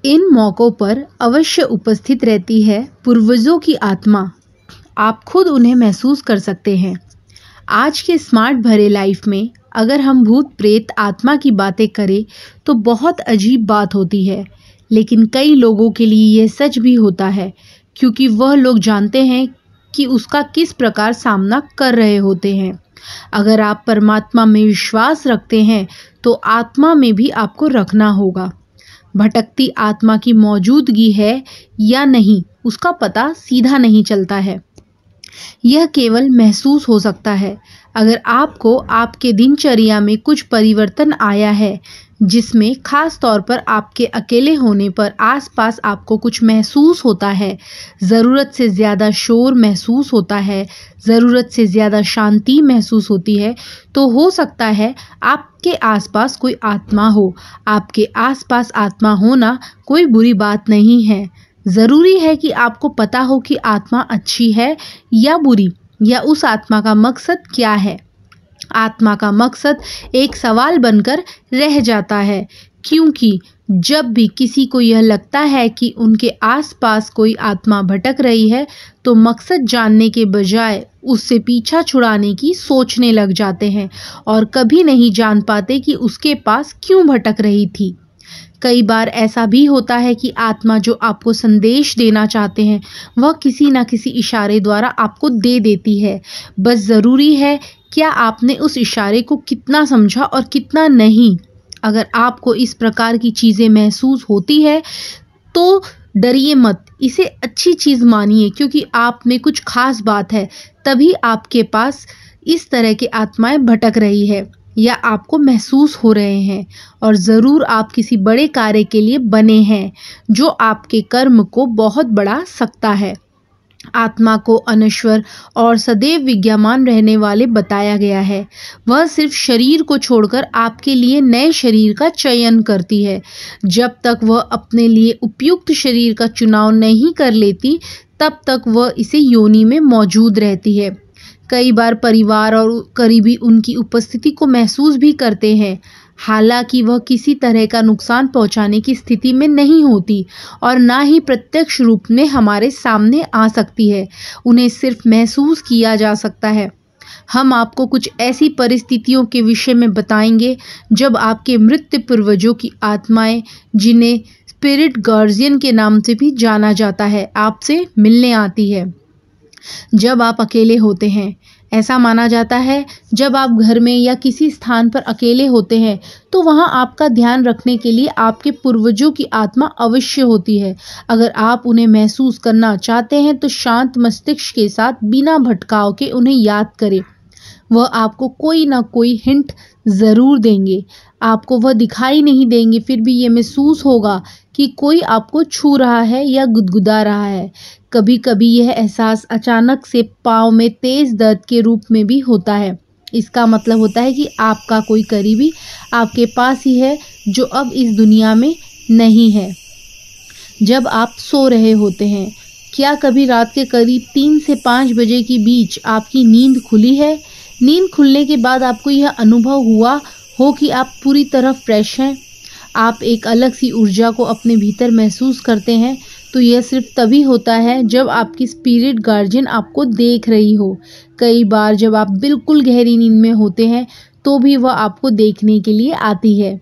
इन मौक़ों पर अवश्य उपस्थित रहती है पूर्वजों की आत्मा। आप खुद उन्हें महसूस कर सकते हैं। आज के स्मार्ट भरे लाइफ में अगर हम भूत प्रेत आत्मा की बातें करें तो बहुत अजीब बात होती है, लेकिन कई लोगों के लिए यह सच भी होता है, क्योंकि वह लोग जानते हैं कि उसका किस प्रकार सामना कर रहे होते हैं। अगर आप परमात्मा में विश्वास रखते हैं तो आत्मा में भी आपको रखना होगा। भटकती आत्मा की मौजूदगी है या नहीं, उसका पता सीधा नहीं चलता है। यह केवल महसूस हो सकता है। अगर आपको आपके दिनचर्या में कुछ परिवर्तन आया है, जिसमें खास तौर पर आपके अकेले होने पर आसपास आपको कुछ महसूस होता है, ज़रूरत से ज़्यादा शोर महसूस होता है, ज़रूरत से ज़्यादा शांति महसूस होती है, तो हो सकता है आपके आसपास कोई आत्मा हो। आपके आसपास आत्मा होना कोई बुरी बात नहीं है। ज़रूरी है कि आपको पता हो कि आत्मा अच्छी है या बुरी, या उस आत्मा का मकसद क्या है। आत्मा का मकसद एक सवाल बनकर रह जाता है, क्योंकि जब भी किसी को यह लगता है कि उनके आसपास कोई आत्मा भटक रही है, तो मकसद जानने के बजाय उससे पीछा छुड़ाने की सोचने लग जाते हैं और कभी नहीं जान पाते कि उसके पास क्यों भटक रही थी। कई बार ऐसा भी होता है कि आत्मा जो आपको संदेश देना चाहते हैं, वह किसी न किसी इशारे द्वारा आपको दे देती है। बस ज़रूरी है क्या आपने उस इशारे को कितना समझा और कितना नहीं। अगर आपको इस प्रकार की चीज़ें महसूस होती है तो डरिए मत, इसे अच्छी चीज़ मानिए, क्योंकि आप में कुछ खास बात है, तभी आपके पास इस तरह की आत्माएं भटक रही है या आपको महसूस हो रहे हैं। और ज़रूर आप किसी बड़े कार्य के लिए बने हैं जो आपके कर्म को बहुत बढ़ा सकता है। आत्मा को अनश्वर और सदैव विद्यमान रहने वाले बताया गया है। वह सिर्फ शरीर को छोड़कर आपके लिए नए शरीर का चयन करती है। जब तक वह अपने लिए उपयुक्त शरीर का चुनाव नहीं कर लेती, तब तक वह इसे योनि में मौजूद रहती है। कई बार परिवार और करीबी उनकी उपस्थिति को महसूस भी करते हैं, हालांकि वह किसी तरह का नुकसान पहुंचाने की स्थिति में नहीं होती और ना ही प्रत्यक्ष रूप में हमारे सामने आ सकती है। उन्हें सिर्फ महसूस किया जा सकता है। हम आपको कुछ ऐसी परिस्थितियों के विषय में बताएंगे जब आपके मृत पूर्वजों की आत्माएं, जिन्हें स्पिरिट गार्जियन के नाम से भी जाना जाता है, आपसे मिलने आती है। जब आप अकेले होते हैं, ऐसा माना जाता है जब आप घर में या किसी स्थान पर अकेले होते हैं तो वहां आपका ध्यान रखने के लिए आपके पूर्वजों की आत्मा अवश्य होती है। अगर आप उन्हें महसूस करना चाहते हैं तो शांत मस्तिष्क के साथ बिना भटकाव के उन्हें याद करें। वह आपको कोई ना कोई हिंट ज़रूर देंगे। आपको वह दिखाई नहीं देंगे, फिर भी ये महसूस होगा कि कोई आपको छू रहा है या गुदगुदा रहा है। कभी कभी यह एहसास अचानक से पाँव में तेज दर्द के रूप में भी होता है। इसका मतलब होता है कि आपका कोई करीबी आपके पास ही है जो अब इस दुनिया में नहीं है। जब आप सो रहे होते हैं, क्या कभी रात के करीब 3 से 5 बजे के बीच आपकी नींद खुली है? नींद खुलने के बाद आपको यह अनुभव हुआ हो कि आप पूरी तरह फ्रेश हैं, आप एक अलग सी ऊर्जा को अपने भीतर महसूस करते हैं, तो यह सिर्फ तभी होता है जब आपकी स्पिरिट गार्जियन आपको देख रही हो। कई बार जब आप बिल्कुल गहरी नींद में होते हैं तो भी वह आपको देखने के लिए आती है।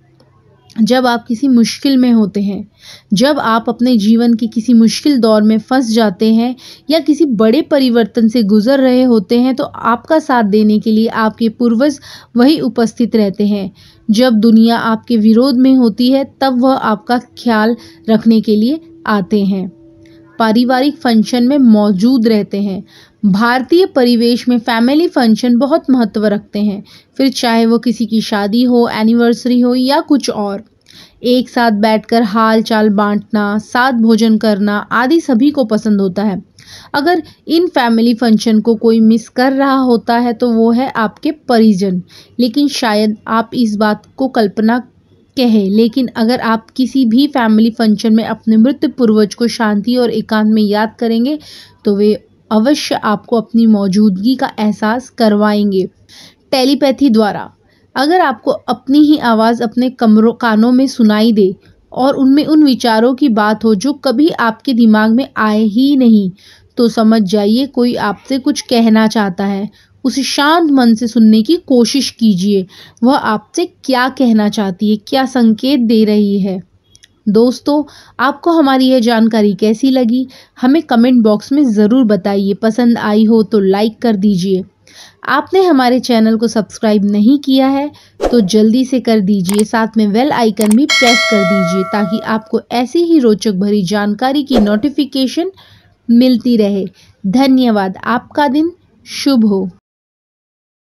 जब आप किसी मुश्किल में होते हैं, जब आप अपने जीवन के किसी मुश्किल दौर में फंस जाते हैं या किसी बड़े परिवर्तन से गुजर रहे होते हैं, तो आपका साथ देने के लिए आपके पूर्वज वही उपस्थित रहते हैं। जब दुनिया आपके विरोध में होती है, तब वह आपका ख्याल रखने के लिए आते हैं। पारिवारिक फंक्शन में मौजूद रहते हैं। भारतीय परिवेश में फैमिली फंक्शन बहुत महत्व रखते हैं, फिर चाहे वो किसी की शादी हो, एनिवर्सरी हो या कुछ और। एक साथ बैठकर हाल चाल बांटना, साथ भोजन करना आदि सभी को पसंद होता है। अगर इन फैमिली फंक्शन को कोई मिस कर रहा होता है तो वो है आपके परिजन। लेकिन शायद आप इस बात को कल्पना कहें, लेकिन अगर आप किसी भी फैमिली फंक्शन में अपने मृत पूर्वज को शांति और एकांत में याद करेंगे तो वे अवश्य आपको अपनी मौजूदगी का एहसास करवाएंगे। टेलीपैथी द्वारा, अगर आपको अपनी ही आवाज़ अपने कानों में सुनाई दे और उनमें उन विचारों की बात हो जो कभी आपके दिमाग में आए ही नहीं, तो समझ जाइए कोई आपसे कुछ कहना चाहता है। उसे शांत मन से सुनने की कोशिश कीजिए। वह आपसे क्या कहना चाहती है, क्या संकेत दे रही है। दोस्तों, आपको हमारी यह जानकारी कैसी लगी? हमें कमेंट बॉक्स में ज़रूर बताइए। पसंद आई हो तो लाइक कर दीजिए। आपने हमारे चैनल को सब्सक्राइब नहीं किया है तो जल्दी से कर दीजिए। साथ में बेल आइकन भी प्रेस कर दीजिए ताकि आपको ऐसी ही रोचक भरी जानकारी की नोटिफिकेशन मिलती रहे। धन्यवाद। आपका दिन शुभ हो।